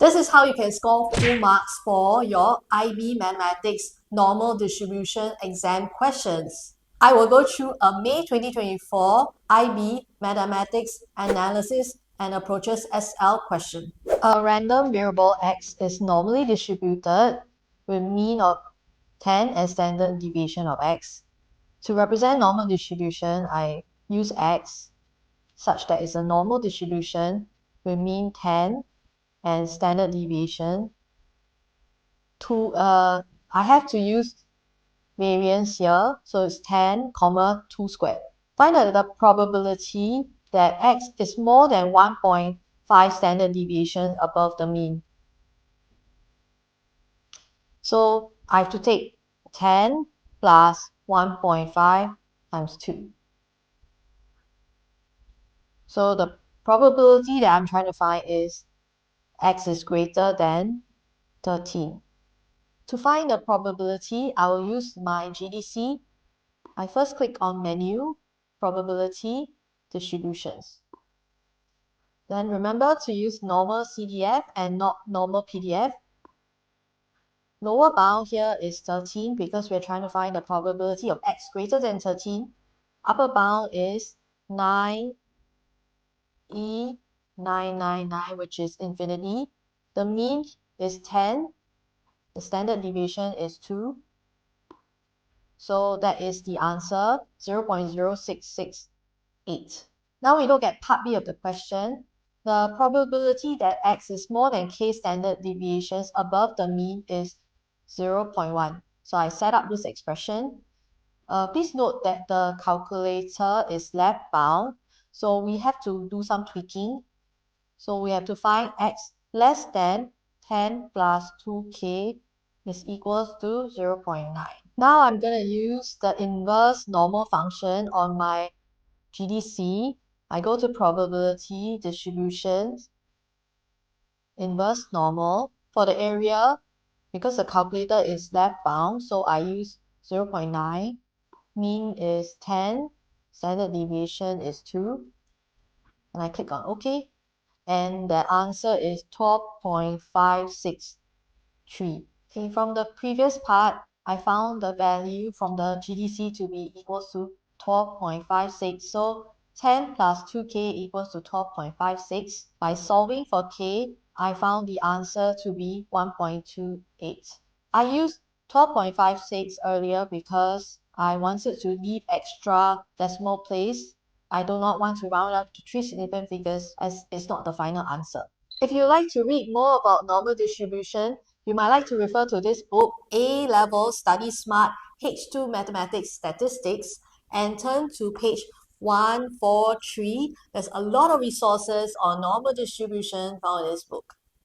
This is how you can score full marks for your IB Mathematics Normal Distribution exam questions. I will go through a May 2024 IB Mathematics Analysis and Approaches SL question. A random variable x is normally distributed with mean of 10 and standard deviation of x. To represent normal distribution, I use x such that it's a normal distribution with mean 10 and standard deviation. I have to use variance here, so it's 10, 2 squared. Find out the probability that x is more than 1.5 standard deviation above the mean. So I have to take 10 plus 1.5 times 2. So the probability that I'm trying to find is x is greater than 13. To find the probability, I will use my GDC. I first click on Menu, Probability, Distributions. Then remember to use normal CDF and not normal PDF. Lower bound here is 13 because we're trying to find the probability of x greater than 13. Upper bound is 9, E999, which is infinity. The mean is 10. The standard deviation is 2. So that is the answer, 0.0668. Now we look at part B of the question. The probability that x is more than k standard deviations above the mean is 0.1. So I set up this expression. Please note that the calculator is left bound, so we have to do some tweaking. So we have to find x less than 10 plus 2k is equals to 0.9. Now I'm going to use the inverse normal function on my GDC. I go to probability distributions, inverse normal. For the area, because the calculator is left bound, so I use 0.9. Mean is 10, standard deviation is 2. And I click on OK. And the answer is 12.563. Okay, from the previous part, I found the value from the GDC to be equals to 12.56. So 10 plus 2k equals to 12.56. By solving for k, I found the answer to be 1.28. I used 12.56 earlier because I wanted to leave extra decimal place. I do not want to round up to 3 significant figures as it's not the final answer. If you'd like to read more about normal distribution, you might like to refer to this book, A-Level Study Smart H2 Mathematics Statistics, and turn to page 143. There's a lot of resources on normal distribution found in this book.